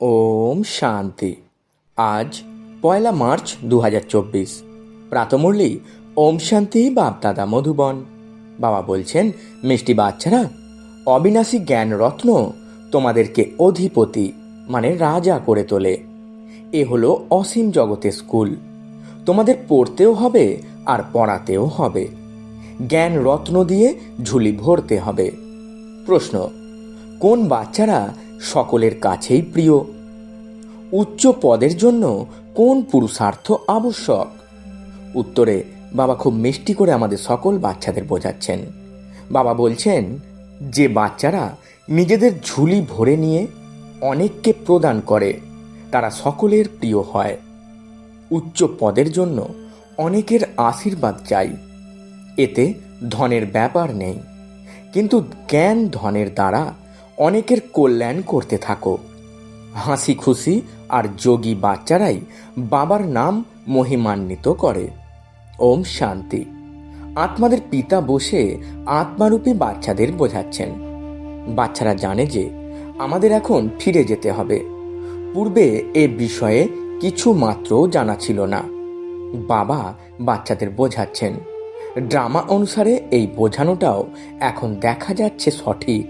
ওম শান্তি। আজ 1 মার্চ 2024। প্রাতমুরলি ওম শান্তি বাপদাদা মধুবন। বাবা বলছেন, মিষ্টি বাচ্চারা, অবিনাশী জ্ঞান রত্ন তোমাদেরকে অধিপতি মানে রাজা করে তোলে। এ হলো অসীম জগতের স্কুল। তোমাদের পড়তেও হবে আর পড়াতেও হবে। জ্ঞান রত্ন দিয়ে ঝুলি ভরতে হবে। প্রশ্ন: কোন বাচ্চারা সকলের কাছেই প্রিয়? উচ্চ পদের জন্য কোন পুরুষার্থ আবশ্যক? উত্তরে বাবা খুব মিষ্টি করে আমাদের সকল বাচ্চাদের বোঝাচ্ছেন। বাবা বলছেন, যে বাচ্চারা নিজেদের ঝুলি ভরে নিয়ে অনেককে প্রদান করে তারা সকলের প্রিয় হয়। উচ্চ পদের জন্য অনেকের আশীর্বাদ চাই, এতে ধনের ব্যাপার নেই, কিন্তু জ্ঞান ধনের দ্বারা অনেকের কল্যাণ করতে থাকো। হাসি খুশি আর যোগী বাচ্চারাই বাবার নাম মহিমান্বিত করে। ওম শান্তি। আত্মাদের পিতা বসে আত্মারূপী বাচ্চাদের বোঝাচ্ছেন। বাচ্চারা জানে যে আমাদের এখন ফিরে যেতে হবে। পূর্বে এ বিষয়ে কিছু মাত্র জানা ছিল না। বাবা বাচ্চাদের বোঝাচ্ছেন। ড্রামা অনুসারে এই বোঝানোটাও এখন দেখা যাচ্ছে সঠিক।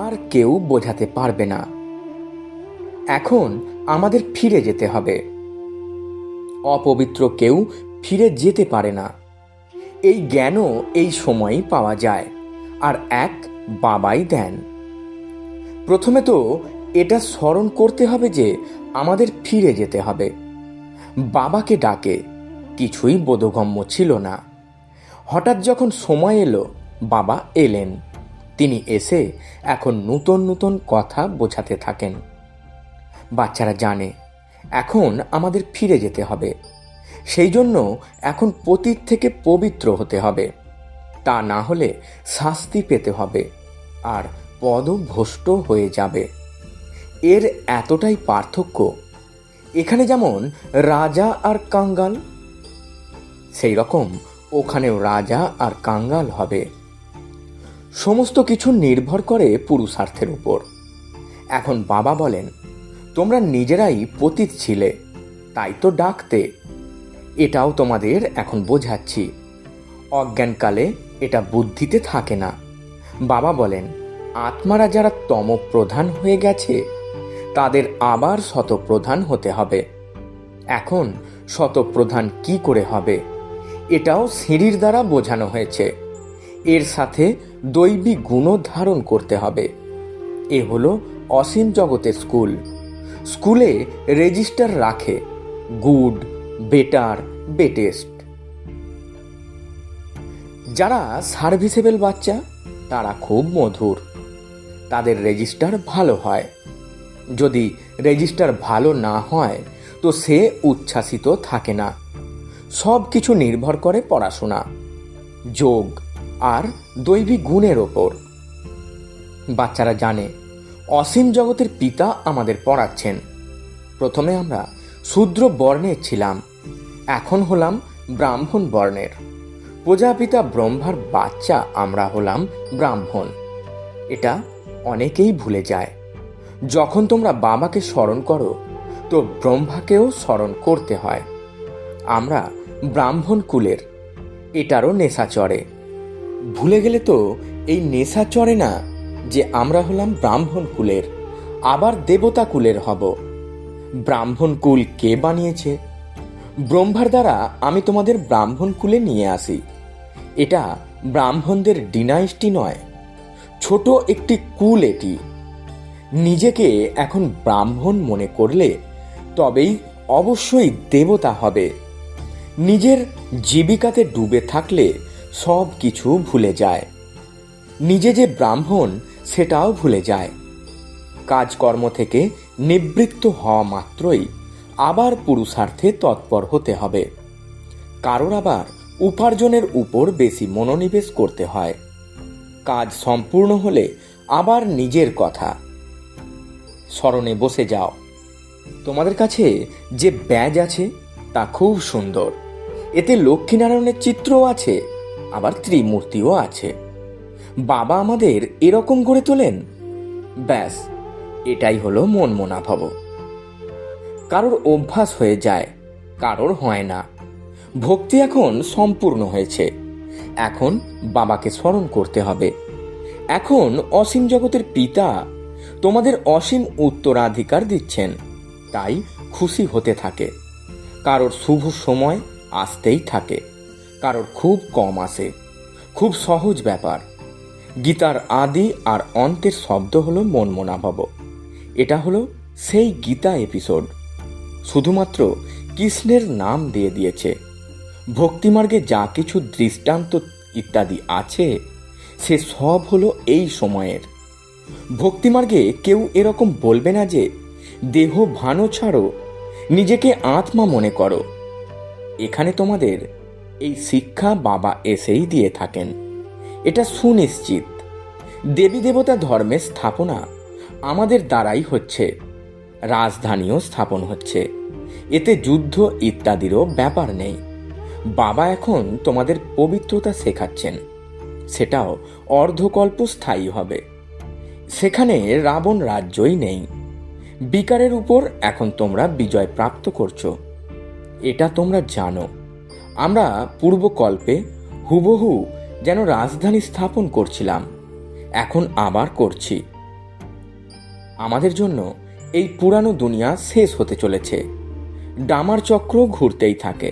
আর কেউ বোঝাতে পারবে না। এখন আমাদের ফিরে যেতে হবে। অপবিত্র কেউ ফিরে যেতে পারে না। এই জ্ঞানও এই সময়ই পাওয়া যায়, আর এক বাবাই দেন। প্রথমে তো এটা স্মরণ করতে হবে যে আমাদের ফিরে যেতে হবে। বাবাকে ডাকে কিছুই বোধগম্য ছিল না। হঠাৎ যখন সময় এলো, বাবা এলেন। তিনি এসে এখন নূতন নূতন কথা বোঝাতে থাকেন। বাচ্চারা জানে এখন আমাদের ফিরে যেতে হবে। সেই জন্য এখন পতীত থেকে পবিত্র হতে হবে। তা না হলে শাস্তি পেতে হবে আর পদভ্রষ্ট হয়ে যাবে। এর এতটাই পার্থক্য। এখানে যেমন রাজা আর কাঙ্গাল, সেই রকম ওখানেও রাজা আর কাঙ্গাল হবে। সমস্ত কিছু নির্ভর করে পুরুষার্থের উপর। এখন বাবা বলেন, তোমরা নিজেরাই পতিত ছিলে, তাই তো ডাকতে। এটাও তোমাদের এখন বোঝাচ্ছি। অজ্ঞানকালে এটা বুদ্ধিতে থাকে না। বাবা বলেন, আত্মারা যারা তমপ্রধান হয়ে গেছে তাদের আবার শতপ্রধান হতে হবে। এখন শতপ্রধান কি করে হবে এটাও সিঁড়ির দ্বারা বোঝানো হয়েছে। এর সাথে দৈবী গুণও ধারণ করতে হবে। এ হলো অসীম জগতের স্কুল। স্কুলে রেজিস্টার রাখে গুড, বেটার, বেটেস্ট। যারা সার্ভিসেবল বাচ্চা তারা খুব মধুর, তাদের রেজিস্টার ভালো হয়। যদি রেজিস্টার ভালো না হয় তো সে উচ্ছ্বাসিত থাকে না। সব কিছু নির্ভর করে পড়াশোনা, যোগ আর দৈবী গুণের ওপর। বাচ্চারা জানে অসীম জগতের পিতা আমাদের পড়াচ্ছেন। প্রথমে আমরা শূদ্র বর্ণের ছিলাম, এখন হলাম ব্রাহ্মণ বর্ণের। প্রজাপিতা ব্রহ্মার বাচ্চা আমরা হলাম ব্রাহ্মণ। এটা অনেকেই ভুলে যায়। যখন তোমরা বাবাকে স্মরণ করো তো ব্রহ্মাকেও স্মরণ করতে হয়। আমরা ব্রাহ্মণ কুলের, এটারও নেশা চড়ে। ভুলে গেলে তো এই নেশা চড়ে না যে আমরা হলাম ব্রাহ্মণ কুলের, আবার দেবতা কুলের হব। ব্রাহ্মণ কুল কে বানিয়েছে? ব্রহ্মার দ্বারা আমি তোমাদের ব্রাহ্মণ কুলে নিয়ে আসি। এটা ব্রাহ্মণদের ডিনাইস্টি নয়, ছোট একটি কুল। এটি নিজেকে এখন ব্রাহ্মণ মনে করলে তবেই অবশ্যই দেবতা হবে। নিজের জীবিকাতে ডুবে থাকলে সব কিছু ভুলে যায়। নিজে যে ব্রাহ্মণ সেটাও ভুলে যায়। কাজকর্ম থেকে নিবৃত্ত হওয়া মাত্রই আবার পুরুষার্থে তৎপর হতে হবে। কারোর আবার উপার্জনের উপর বেশি মনোনিবেশ করতে হয়। কাজ সম্পূর্ণ হলে আবার নিজের কথা স্মরণে বসে যাও। তোমাদের কাছে যে ব্যাজ আছে তা খুব সুন্দর। এতে লক্ষ্মীনারায়ণের চিত্রও আছে, আবার ত্রিমূর্তিও আছে। বাবা আমাদের এরকম করে তোলেন। ব্যাস, এটাই হলো মন মনা ভব। কারোর অভ্যাস হয়ে যায়, কারোর হয় না। ভক্তি এখন সম্পূর্ণ হয়েছে। এখন বাবাকে স্মরণ করতে হবে। এখন অসীম জগতের পিতা তোমাদের অসীম উত্তরাধিকার দিচ্ছেন, তাই খুশি হতে থাকে। কারোর শুভ সময় আসতেই থাকে, কারোর খুব কম আসে। খুব সহজ ব্যাপার। গীতার আদি আর অন্তের শব্দ হলো মন মনা ভব। এটা হলো সেই গীতা এপিসোড। শুধুমাত্র কৃষ্ণের নাম দিয়ে দিয়েছে। ভক্তিমার্গে যা কিছু দৃষ্টান্ত ইত্যাদি আছে, সে সব হলো এই সময়ের। ভক্তিমার্গে কেউ এরকম বলবে না যে দেহ ভানো ছাড়ো, নিজেকে আত্মা মনে করো। এখানে তোমাদের এই শিক্ষা বাবা এসেই দিয়ে থাকেন। এটা সুনিশ্চিত। দেবী দেবতা ধর্মের স্থাপনা আমাদের দ্বারাই হচ্ছে, রাজধানীও স্থাপন হচ্ছে। এতে যুদ্ধ ইত্যাদিরও ব্যাপার নেই। বাবা এখন তোমাদের পবিত্রতা শেখাচ্ছেন, সেটাও অর্ধকল্প স্থায়ী হবে। সেখানে রাবণ রাজ্যই নেই। বিকারের উপর এখন তোমরা বিজয় প্রাপ্ত করছো, এটা তোমরা জানো। আমরা পূর্বকল্পে হুবহু যেন রাজধানী স্থাপন করছিলাম, এখন আবার করছি। আমাদের জন্য এই পুরানো দুনিয়া শেষ হতে চলেছে। ডামার চক্র ঘুরতেই থাকে।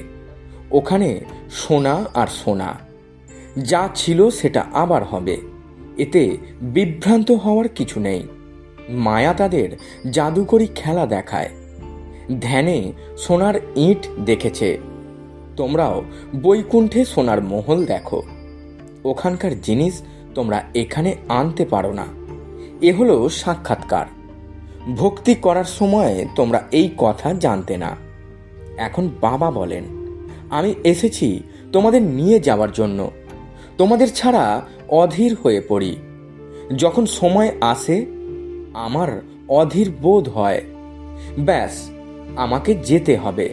ওখানে সোনা আর সোনা যা ছিল সেটা আবার হবে। এতে বিভ্রান্ত হওয়ার কিছু নেই। মায়া তাদের জাদুকরি খেলা দেখায়। ধ্যানে সোনার ইট দেখেছে, তোমরাও বৈকুণ্ঠে সোনার মহল দেখো। ওখানকার জিনিস তোমরা এখানে আনতে পারো না। এ হলো সাক্ষাৎকার। ভক্তি করার সময় তোমরা এই কথা জানতে না। এখন বাবা বলেন, আমি এসেছি তোমাদের নিয়ে যাওয়ার জন্য। তোমাদের ছাড়া অধীর হয়ে পড়ি। যখন সময় আসে আমার অধীর বোধ হয়। ব্যাস, আমাকে যেতে হবে।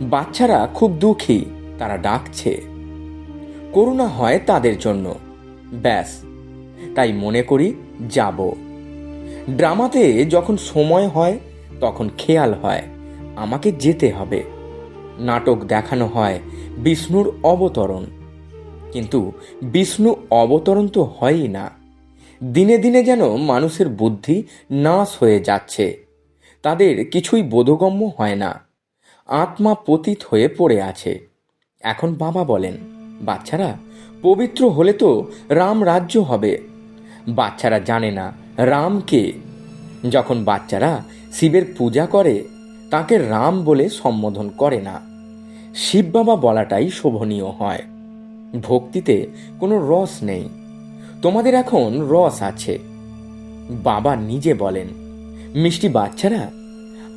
বাচ্চারা খুব দুঃখী, তারা ডাকছে। করুণা হয় তাদের জন্য। ব্যাস, তাই মনে করি যাব। ড্রামাতে যখন সময় হয় তখন খেয়াল হয় আমাকে যেতে হবে। নাটক দেখানো হয় বিষ্ণুর অবতরণ, কিন্তু বিষ্ণু অবতরণ তো হয়ই না। দিনে দিনে যেন মানুষের বুদ্ধি নাশ হয়ে যাচ্ছে। তাদের কিছুই বোধগম্য হয় না। আত্মা পতিত হয়ে পড়ে আছে। এখন বাবা বলেন, বাচ্চারা পবিত্র হলে তো রাম রাজ্য হবে। বাচ্চারা জানে না রাম কে। যখন বাচ্চারা শিবের পূজা করে তাকে রাম বলে সম্বোধন করে না। শিব বাবা বলাটাই শোভনীয় হয়। ভক্তিতে কোনো রস নেই। তোমাদের এখন রস আছে। বাবা নিজে বলেন, মিষ্টি বাচ্চারা,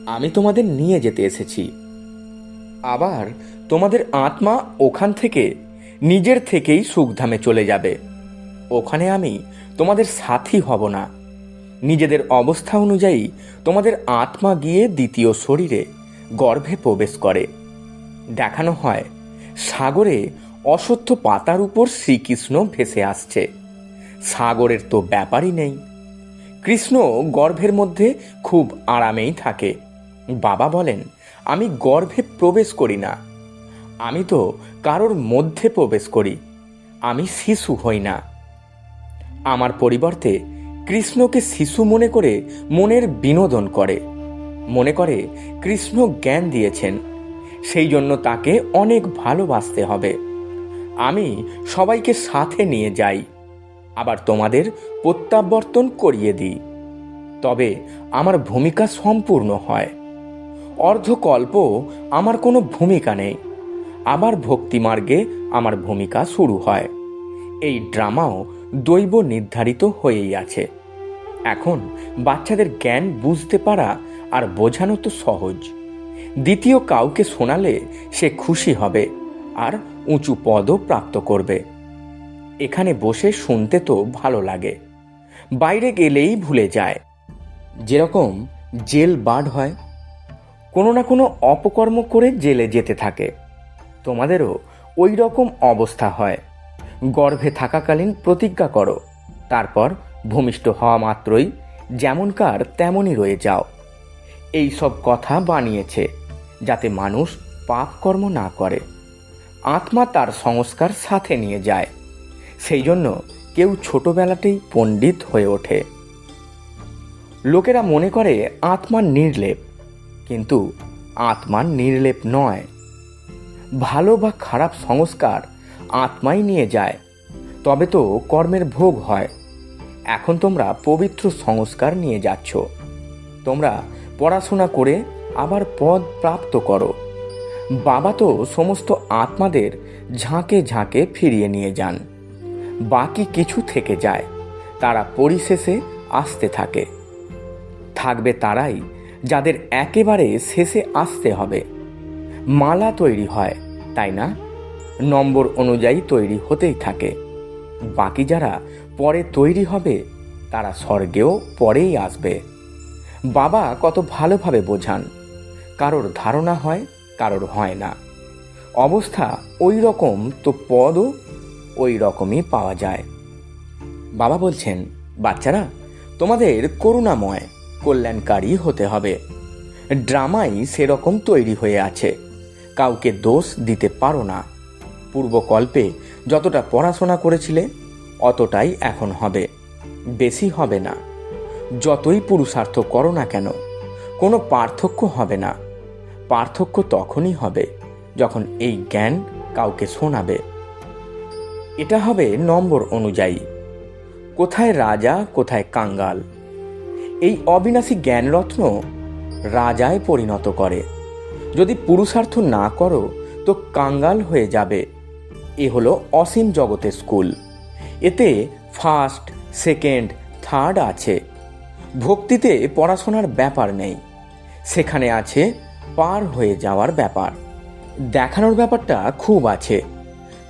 আমি তোমাদের নিয়ে যেতে এসেছি। আবার তোমাদের আত্মা ওখান থেকে নিজের থেকেই সুখধামে চলে যাবে। ওখানে আমি তোমাদের সাথী হব না। নিজেদের অবস্থা অনুযায়ী তোমাদের আত্মা গিয়ে দ্বিতীয় শরীরে গর্ভে প্রবেশ করে। দেখানো হয় সাগরে অশ্বত্থ পাতার উপর শ্রীকৃষ্ণ ভেসে আসছে। সাগরের তো ব্যাপারই নেই। কৃষ্ণ গর্ভের মধ্যে খুব আরামেই থাকে। বাবা বলেন, আমি গর্ভে প্রবেশ করি না। আমি তো কারোর মধ্যে প্রবেশ করি। আমি শিশু হই না। আমার পরিবর্তে কৃষ্ণকে শিশু মনে করে মনের বিনোদন করে। মনে করে কৃষ্ণ জ্ঞান দিয়েছেন, সেই জন্য তাকে অনেক ভালোবাসতে হবে। আমি সবাইকে সাথে নিয়ে যাই, আবার তোমাদের প্রত্যাবর্তন করিয়ে দিই। তবে আমার ভূমিকা সম্পূর্ণ হয়। অর্ধকল্প আমার কোনো ভূমিকা নেই। আবার ভক্তিমার্গে আমার ভূমিকা শুরু হয়। এই ড্রামাও দৈব নির্ধারিত হয়েই আছে। এখন বাচ্চাদের জ্ঞান বুঝতে পারা আর বোঝানো তো সহজ। দ্বিতীয় কাউকে শোনালে সে খুশি হবে আর উঁচু পদও প্রাপ্ত করবে। এখানে বসে শুনতে তো ভালো লাগে, বাইরে গেলেই ভুলে যায়। যেরকম জেল বার্ড হয়, কোনো না কোনো অপকর্ম করে জেলে যেতে থাকে, তোমাদেরও ওই রকম অবস্থা হয়। গর্ভে থাকাকালীন প্রতিজ্ঞা করো, তারপর ভূমিষ্ঠ হওয়া মাত্রই যেমনকার তেমনই রয়ে যাও, এই সব কথা বানিয়েছে যাতে মানুষ পাপ কর্ম না করে। আত্মা তার সংস্কার সাথে নিয়ে যায়, সেই জন্য কেউ ছোটবেলাতেই পণ্ডিত হয়ে ওঠে। লোকেরা মনে করে আত্মা নির্লেপ, কিন্তু আত্মা নির্লেপ নয়। ভালো বা খারাপ সংস্কার আত্মাই নিয়ে যায়, তবে তো কর্মের ভোগ হয়। এখন তোমরা পবিত্র সংস্কার নিয়ে যাচ্ছ। তোমরা পড়াশোনা করে আবার পদ প্রাপ্ত করো। বাবা তো সমস্ত আত্মাদের ঝাঁকে ঝাঁকে ফিরিয়ে নিয়ে যান, বাকি কিছু থেকে যায়, তারা পরিশেষে আসতে থাকে। থাকবে তারাই যাদের একেবারে শেষে আসতে হবে। মালা তৈরি হয়, তাই না? নম্বর অনুযায়ী তৈরি হতেই থাকে। বাকি যারা পরে তৈরি হবে তারা স্বর্গেও পরেই আসবে। বাবা কত ভালোভাবে বোঝান, কারোর ধারণা হয়, কারোর হয় না। অবস্থা ওই রকম তো পদও ওই রকমই পাওয়া যায়। বাবা বলছেন, বাচ্চারা তোমাদের করুণাময় কল্যাণকারী হতে হবে। ড্রামাই সেরকম তৈরি হয়ে আছে, কাউকে দোষ দিতে পারো না। পূর্বকল্পে যতটা পড়াশোনা করেছিলে অতটাই এখন হবে, বেশি হবে না। যতই পুরুষার্থ করো না কেন, কোনো পার্থক্য হবে না। পার্থক্য তখনই হবে যখন এই জ্ঞান কাউকে শোনাবে। এটা হবে নম্বর অনুযায়ী, কোথায় রাজা কোথায় কাঙ্গাল। এই অবিনাশী জ্ঞানরত্ন রাজায় পরিণত করে। যদি পুরুষার্থ না করো তো কাঙ্গাল হয়ে যাবে। এ হলো অসীম জগতের স্কুল। এতে ফার্স্ট, সেকেন্ড, থার্ড আছে। ভক্তিতে পড়াশোনার ব্যাপার নেই, সেখানে আছে পার হয়ে যাওয়ার ব্যাপার। দেখানোর ব্যাপারটা খুব আছে।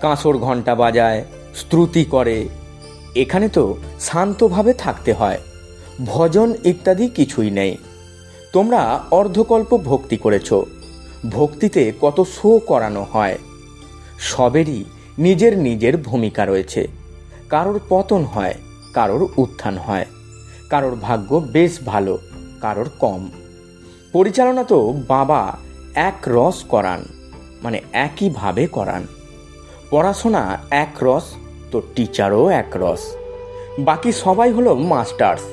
কাঁসর ঘণ্টা বাজায়, স্তুতি করে। এখানে তো শান্তভাবে থাকতে হয়, ভজন ইত্যাদি কিছুই নেই। তোমরা অর্ধকল্প ভক্তি করেছ, ভক্তিতে কত শো করানো হয়। সবেরই নিজের নিজের ভূমিকা রয়েছে। কারোর পতন হয়, কারোর উত্থান হয়, কারোর ভাগ্য বেশ ভালো, কারোর কম। পরিচালনা তো বাবা এক রস করান, মানে একইভাবে করান। পড়াশোনা এক রস তো টিচারও এক রস। বাকি সবাই হলো মাস্টার্স।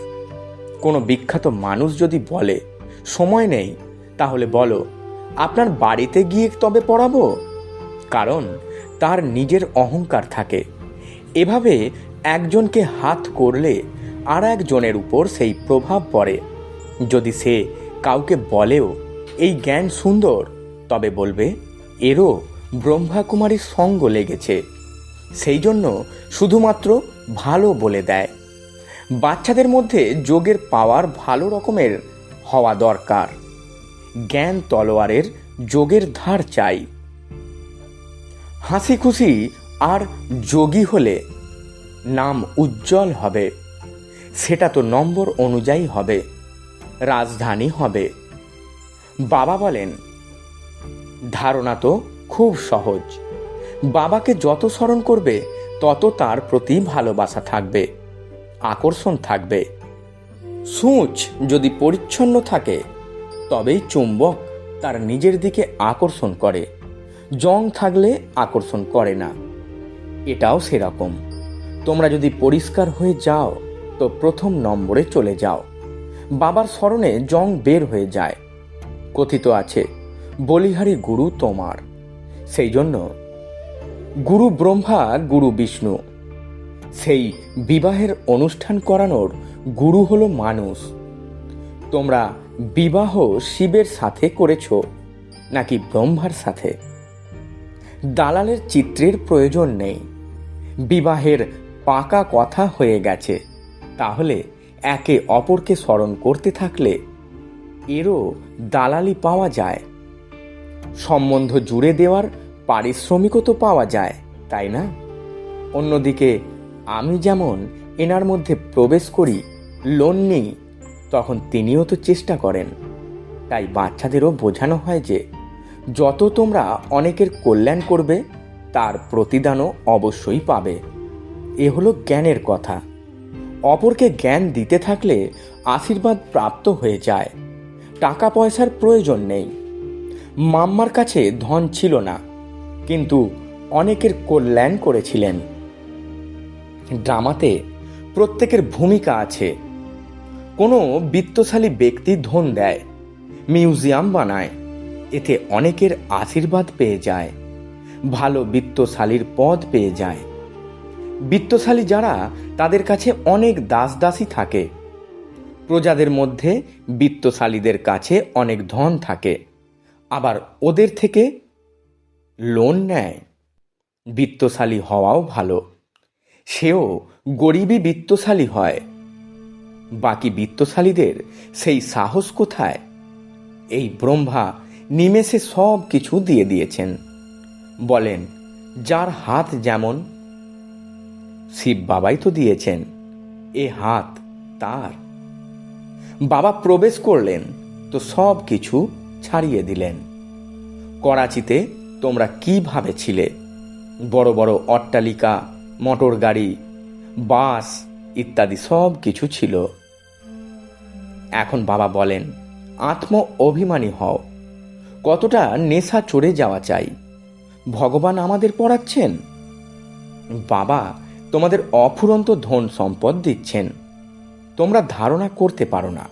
কোনো বিখ্যাত মানুষ যদি বলে সময় নেই, তাহলে বলো আপনার বাড়িতে গিয়ে তবে পড়াবো। কারণ তার নিজের অহংকার থাকে। এভাবে একজনকে হাত করলে আর একজনের উপর সেই প্রভাব পড়ে। যদি সে কাউকে বলেও এই জ্ঞান সুন্দর, তবে বলবে এরও ব্রহ্মাকুমারীর সঙ্গ লেগেছে, সেই জন্য শুধুমাত্র ভালো বলে দেয়। বাচ্চাদের মধ্যে যোগের পাওয়ার ভালো রকমের হওয়া দরকার। জ্ঞান তলোয়ারের যোগের ধার চাই। হাসি খুশি আর যোগী হলে নাম উজ্জ্বল হবে। সেটা তো নম্বর অনুযায়ী হবে, রাজধানী হবে। বাবা বলেন, ধারণা তো খুব সহজ। বাবাকে যত স্মরণ করবে তত তার প্রতি ভালোবাসা থাকবে, আকর্ষণ থাকবে। সূচ যদি পরিচ্ছন্ন থাকে তবেই চুম্বক তার নিজের দিকে আকর্ষণ করে, জং থাকলে আকর্ষণ করে না। এটাও সেরকম। তোমরা যদি পরিষ্কার হয়ে যাও তো প্রথম নম্বরে চলে যাও। বাবার স্মরণে জং বের হয়ে যায়। কথিত আছে, বলিহারি গুরু তোমার। সেই জন্য গুরু ব্রহ্মা, গুরু বিষ্ণু। সেই বিবাহের অনুষ্ঠান করানোর গুরু হলো মানুষ। তোমরা বিবাহ শিবের সাথে করেছ নাকি ব্রহ্মার সাথে? দালালের চিত্রের প্রয়োজন নেই। বিবাহের পাকা কথা হয়ে গেছে, তাহলে একে অপরকে স্মরণ করতে থাকলে এরও দালালি পাওয়া যায়। সম্বন্ধ জুড়ে দেওয়ার পারিশ্রমিকও তো পাওয়া যায়, তাই না? অন্যদিকে আমি যেমন এনার মধ্যে প্রবেশ করি, লোন নিই, তখন তিনিও তো চেষ্টা করেন। তাই বাচ্চাদেরও বোঝানো হয় যে যত তোমরা অনেকের কল্যাণ করবে তার প্রতিদানও অবশ্যই পাবে। এ হলো জ্ঞানের কথা। অপরকে জ্ঞান দিতে থাকলে আশীর্বাদ প্রাপ্ত হয়ে যায়। টাকা পয়সার প্রয়োজন নেই। মাম্মার কাছে ধন ছিল না, কিন্তু অনেকের কল্যাণ করেছিলেন। ড্রামাতে প্রত্যেকের ভূমিকা আছে। কোনো বিত্তশালী ব্যক্তি ধন দেয়, মিউজিয়াম বানায়, এতে অনেকের আশীর্বাদ পেয়ে যায়, ভালো বিত্তশালীর পদ পেয়ে যায়। বিত্তশালী যারা, তাদের কাছে অনেক দাস দাসী থাকে। প্রজাদের মধ্যে বিত্তশালীদের কাছে অনেক ধন থাকে, আবার ওদের থেকে লোন নেয়। বিত্তশালী হওয়াও ভালো, সেও গরিবই বিত্তশালী হয়। বাকি বিত্তশালীদের সেই সাহস কোথায়? এই ব্রহ্মা নিমেষে সব কিছু দিয়ে দিয়েছেন। বলেন, যার হাত যেমন, শিব বাবাই তো দিয়েছেন, এ হাত তার। বাবা প্রবেশ করলেন তো সব কিছু ছাড়িয়ে দিলেন। করাচিতে তোমরা কিভাবে ছিলে? বড় বড় অট্টালিকা, মোটর গাড়ি, বাস ইত্যাদি সব কিছু ছিল। এখন বাবা বলেন, আত্ম অভিমানী হও। কতটা নেশা চড়ে যাওয়া চাই। ভগবান আমাদের পড়াচ্ছেন। বাবা তোমাদের অফুরন্ত ধন সম্পদ দিচ্ছেন, তোমরা ধারণা করতে পারো না।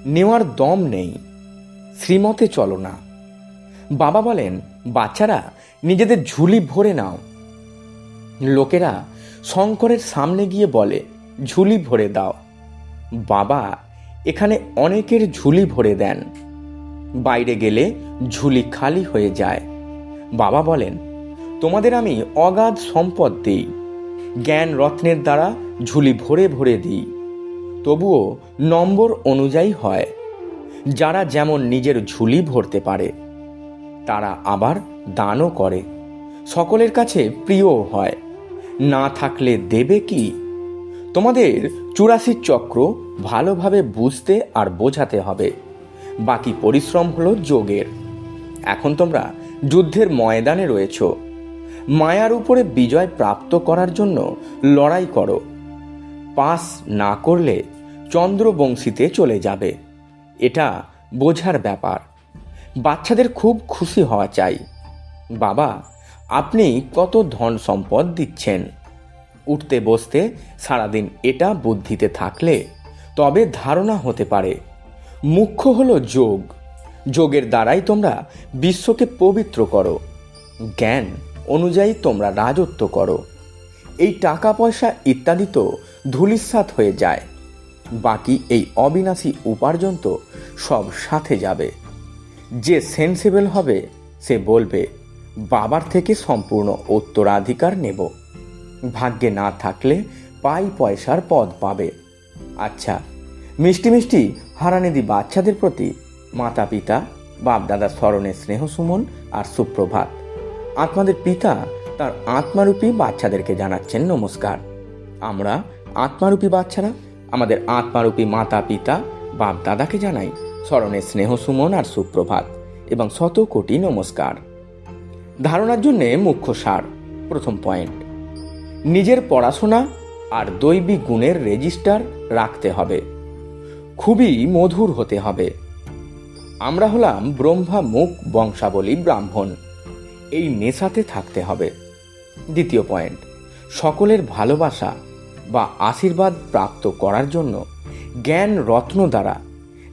নেওয়ার দম নেই, শ্রীমতে চলো না। বাবা বলেন, বাচ্চারা নিজেদের ঝুলি ভরে নাও। লোকেরা শঙ্করের সামনে গিয়ে বলে, ঝুলি ভরে দাও। বাবা এখানে অনেকের ঝুলি ভরে দেন, বাইরে গেলে ঝুলি খালি হয়ে যায়। বাবা বলেন, তোমাদের আমি অগাধ সম্পদ দিই, জ্ঞান রত্নের দ্বারা ঝুলি ভরে ভরে দিই, তবুও নম্বর অনুযায়ী হয়। যারা যেমন নিজের ঝুলি ভরতে পারে, তারা আবার দানও করে, সকলের কাছে প্রিয়ও হয়। না থাকলে দেবে কি? তোমাদের 84 চক্র ভালোভাবে বুঝতে আর বোঝাতে হবে। বাকি পরিশ্রম হলো যোগের। এখন তোমরা যুদ্ধের ময়দানে রয়েছ। মায়ার উপরে বিজয় প্রাপ্ত করার জন্য লড়াই করো। পাস না করলে চন্দ্রবংশীতে চলে যাবে, এটা বোঝার ব্যাপার। বাচ্চাদের খুব খুশি হওয়া চাই। বাবা আপনি কত ধন সম্পদ দিচ্ছেন। উঠতে বসতে সারাদিন এটা বুদ্ধিতে থাকলে তবে ধারণা হতে পারে। মুখ্য হলো যোগ। যোগের দ্বারাই তোমরা বিশ্বকে পবিত্র করো। জ্ঞান অনুযায়ী তোমরা রাজত্ব করো। এই টাকা পয়সা ইত্যাদি তো ধূলিসাৎ হয়ে যায়। বাকি এই অবিনাশী উপার্জন তো সব সাথে যাবে। যে সেন্সিবল হবে সে বলবে, বাবার থেকে সম্পূর্ণ উত্তরাধিকার নেব। ভাগ্যে না থাকলে পাই পয়সার পদ পাবে। আচ্ছা, মিষ্টি মিষ্টি হারানিধি বাচ্চাদের প্রতি মাতা পিতা বাপদাদার স্মরণে স্নেহ সুমন আর সুপ্রভাত। আত্মাদের পিতা তার আত্মারূপী বাচ্চাদেরকে জানাচ্ছেন নমস্কার। আমরা আত্মারূপী বাচ্চারা আমাদের আত্মারূপী মাতা পিতা বাপ দাদাকে জানাই স্মরণে স্নেহ সুমন আর সুপ্রভাত এবং শত কোটি নমস্কার। ধারণার জন্যে মুখ্য সার। প্রথম পয়েন্ট, নিজের পড়াশোনা আর দৈবিক গুণের রেজিস্টার রাখতে হবে। খুবই মধুর হতে হবে। আমরা হলাম ব্রহ্মা মুখ বংশাবলী ব্রাহ্মণ, এই নেশাতে থাকতে হবে। দ্বিতীয় পয়েন্ট, সকলের ভালোবাসা বা আশীর্বাদ প্রাপ্ত করার জন্য জ্ঞান রত্ন দ্বারা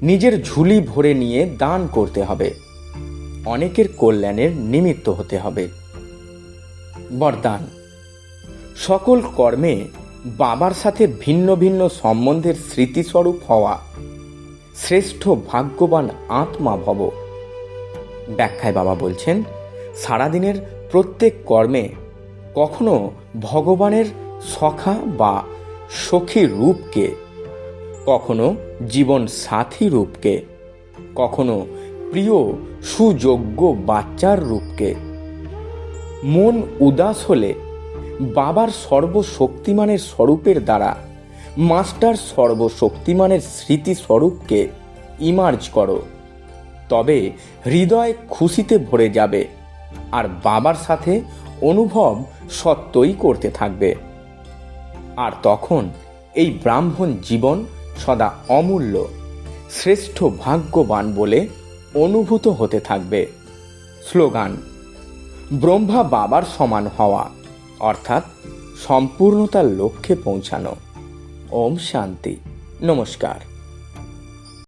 নিজের ঝুলি ভরে নিয়ে দান করতে হবে। অনেকের কল্যাণের নিমিত্ত হতে হবে। বরদান, সকল কর্মে বাবার সাথে ভিন্ন ভিন্ন সম্বন্ধের স্মৃতিস্বরূপ হওয়া। শ্রেষ্ঠ ভাগ্যবান আত্মা ভব। ব্যাখ্যায় বাবা বলছেন, সারাদিনের প্রত্যেক কর্মে কখনো ভগবানের সখা বা সখী রূপকে, কখনো জীবন সাথী রূপকে, কখনো প্রিয় সুযোগ্য বাচ্চার রূপকে। মন উদাস হলে বাবার সর্বশক্তিমানের স্বরূপের দ্বারা মাস্টার সর্বশক্তিমানের স্মৃতি স্বরূপকে ইমার্জ করো। তবে হৃদয় খুশিতে ভরে যাবে আর বাবার সাথে অনুভব সত্যই করতে থাকবে। আর তখন এই ব্রাহ্মণ জীবন সদা অমূল্য, শ্রেষ্ঠ ভাগ্যবান বলে অনুভূত হতে থাকবে। স্লোগান: ব্রহ্মা বাবার সমান হওয়া, অর্থাৎ সম্পূর্ণতার লক্ষ্যে পৌঁছানো। ওম শান্তি। নমস্কার।